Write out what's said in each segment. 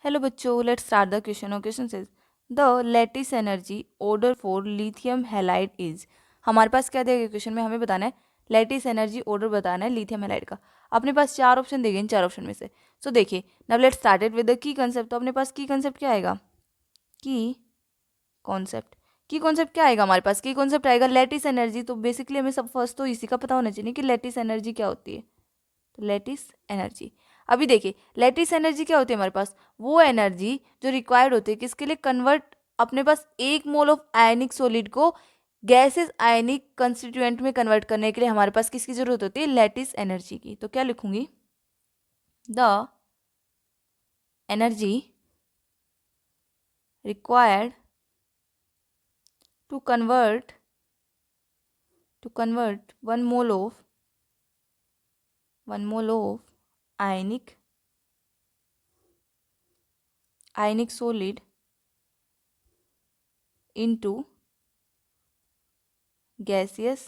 Hello बच्चों, let's start the question. और question says the lattice energy order for lithium halide is. हमारे पास क्या दिया गया क्वेश्चन में, हमें बताना है लैटिस एनर्जी ऑर्डर बताना है लिथियम हैलाइड का. अपने पास चार ऑप्शन दिए गए, इन चार ऑप्शन में से. सो देखिए, now let's started with the key concept. तो अपने पास की कंसेप्ट क्या आएगा? की कॉन्सेप्ट. की कॉन्सेप्ट क्या आएगा हमारे पास? की कॉन्सेप्ट आएगा लैटिस एनर्जी. तो बेसिकली हमें सब फर्स्ट तो इसी का पता होना चाहिए कि लैटिस एनर्जी क्या होती है. तो लैटिस एनर्जी, अभी देखिए लैटिस एनर्जी क्या होती है हमारे पास? वो एनर्जी जो रिक्वायर्ड होती है किसके लिए? कन्वर्ट अपने पास एक मोल ऑफ आयनिक सॉलिड को गैसेस आयनिक कंस्टिट्यूएंट में कन्वर्ट करने के लिए हमारे पास किसकी जरूरत होती है? लैटिस एनर्जी की. तो क्या लिखूंगी? The energy required to convert one mole of ionic solid into gaseous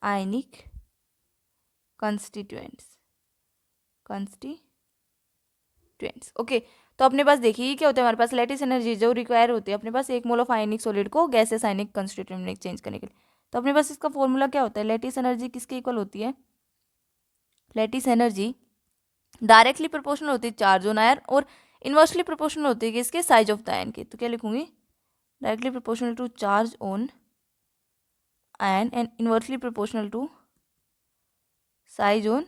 ionic constituents. Okay. तो अपने पास देखिए ये क्या होता है हमारे पास? लैटिस एनर्जी जो रिक्वायर होती है अपने पास एक मोल ऑफ आयनिक सॉलिड को गैसेस आयनिक कंस्टिट्यूएंट में एक्सचेंज करने के लिए. तो अपने पास इसका फॉर्मूला क्या होता है? लैटिस एनर्जी किसके इक्वल होती है? लैटिस एनर्जी डायरेक्टली प्रोपोर्शनल होती है चार्ज ऑन आयन और इनवर्सली प्रोपोर्शनल होती है किसके? साइज ऑफ द आयन के. तो क्या लिखूंगी? Directly proportional to charge on ion and inversely proportional to size on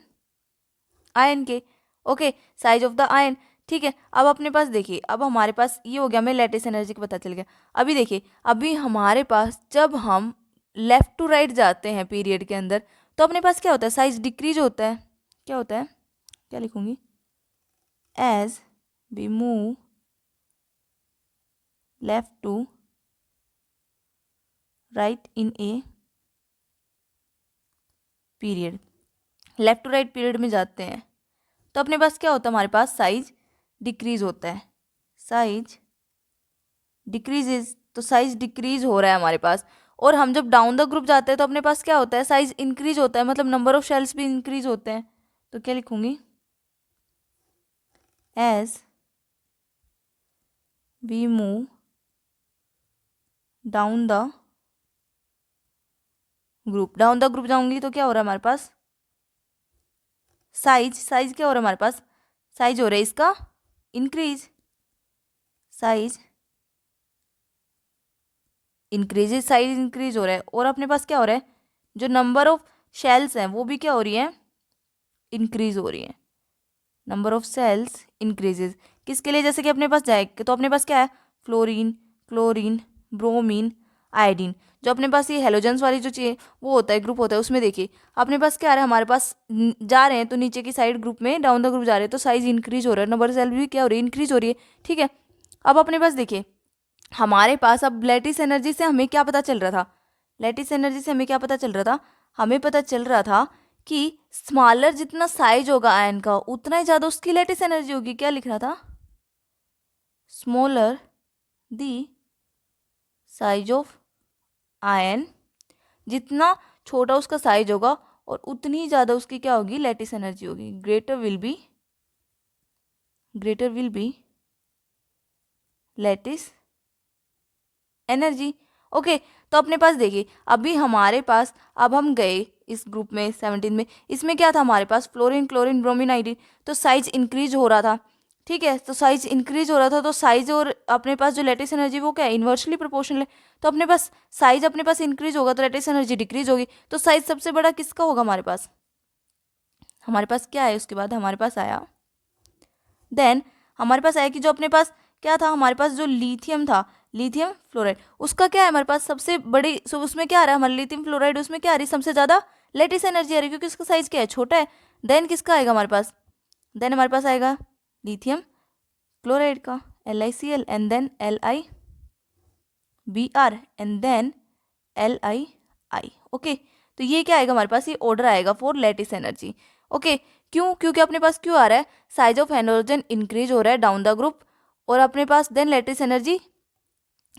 ion के. Okay, size of the ion. ठीक है. अब अपने पास देखिए, अब हमारे पास ये हो गया, हमें लैटिस एनर्जी का पता चल गया. अभी देखिए, अभी हमारे पास जब हम लेफ्ट टू राइट जाते हैं पीरियड के अंदर तो अपने पास क्या होता है? साइज डिक्रीज होता है. क्या होता है? क्या लिखूंगी? As we move left to right in a period, left to right period में जाते हैं तो अपने पास क्या होता है? हमारे पास साइज डिक्रीज होता है. साइज डिक्रीजेज, तो साइज डिक्रीज हो रहा है हमारे पास. और हम जब डाउन द ग्रुप जाते हैं तो अपने पास क्या होता है? साइज इंक्रीज होता है, मतलब नंबर ऑफ शेल्स भी इंक्रीज होते हैं. तो क्या लिखूंगी? As we move down the group, down the group जाऊंगी तो क्या हो रहा है हमारे पास? साइज क्या हो रहा है हमारे पास? साइज हो रहा है इसका increase. Size increases, size increase हो रहा है. और अपने पास क्या हो रहा है? जो नंबर ऑफ शेल्स हैं वो भी क्या हो रही है? इंक्रीज हो रही है. नंबर ऑफ सेल्स इंक्रीजेज किसके लिए? जैसे कि अपने पास जाए तो अपने पास क्या है? Fluorine, chlorine, bromine, iodine. जो अपने पास ये हेलोजेंस वाली जो चीज़ वो होता है, ग्रुप होता है, उसमें देखिए अपने पास क्या आ रहा है? हमारे पास जा रहे हैं तो नीचे की साइड ग्रुप में डाउन द ग्रुप जा रहे हैं तो साइज इंक्रीज हो रहा है, नंबर सेल भी क्या हो रही है? इंक्रीज हो रही है. ठीक है. अब अपने पास देखिए हमारे पास अब लैटिस एनर्जी से हमें क्या पता चल रहा था? लैटिस एनर्जी से हमें क्या पता चल रहा था? हमें पता चल रहा था कि स्मॉलर जितना साइज होगा आयन का उतना ही ज़्यादा उसकी लैटिस एनर्जी होगी. क्या लिख रहा था? Smaller the size of ion, जितना छोटा उसका साइज होगा और उतनी ही ज़्यादा उसकी क्या होगी? लैटिस एनर्जी होगी. Greater will be lattice energy. Okay. तो अपने पास देखिए अभी हमारे पास, अब हम गए इस ग्रुप में 17 में, इसमें क्या था हमारे पास? Fluorine, chlorine, bromine, iodine. तो साइज इंक्रीज हो रहा था. ठीक है. तो साइज इंक्रीज हो रहा था तो साइज और अपने पास जो लेटेस्ट एनर्जी वो क्या है? इन्वर्सली प्रोपोर्शनल है. तो अपने पास साइज अपने पास इंक्रीज होगा तो लेटेस्ट एनर्जी डिक्रीज होगी. तो साइज सबसे बड़ा किसका होगा हमारे पास? हमारे पास क्या है उसके बाद? हमारे पास आया देन हमारे पास आया कि जो अपने पास क्या था? हमारे पास जो लिथियम था, लिथियम फ्लोराइड, उसका क्या है हमारे पास? सबसे बड़ी. सो उसमें क्या आ रहा है? हमारे लिथियम फ्लोराइड उसमें क्या आ रही है? सबसे ज़्यादा लेटेस्ट एनर्जी आ रही है क्योंकि उसका साइज क्या है? छोटा है. देन किसका आएगा हमारे पास? देन हमारे पास आएगा लिथियम क्लोराइड का, LiCl and then LiBr and then LiI. Okay. तो ये क्या आएगा हमारे पास? ये ऑर्डर आएगा फॉर लेटेस्ट एनर्जी. ओके. क्यों? क्योंकि अपने पास क्यों आ रहा है? साइज ऑफ हाइड्रोजन इंक्रीज हो रहा है डाउन द ग्रुप और अपने पास then lattice energy,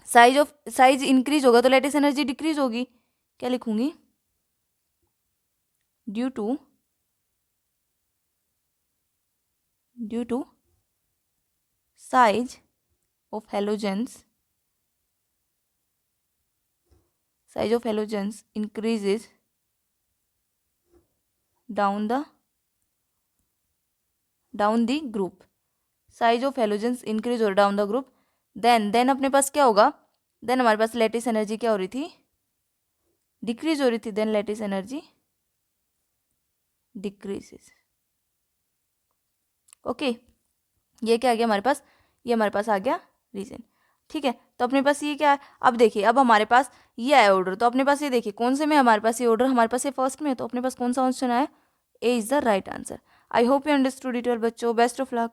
size increase होगा तो लेटेस्ट एनर्जी डिक्रीज होगी. क्या लिखूंगी? Due to size of halogens increases down the group. Size of halogens increase और डाउन द ग्रुप, देन अपने पास क्या होगा, देन हमारे पास लैटिस एनर्जी क्या हो रही थी, डिक्रीज हो रही थी, then lattice energy decreases. Okay, ये क्या आ गया हमारे पास, ये हमारे पास आ गया रीजन। ठीक है, तो अपने पास ये क्या है, अब देखिए अब हमारे पास ये आया ऑर्डर, तो अपने पास ये देखिए कौन से में हमारे पास ये ऑर्डर, हमारे पास ये फर्स्ट में है, तो अपने पास कौन सा ऑप्शन आया, A is the right answer. I hope you understood it बच्चों, बेस्ट ऑफ लक।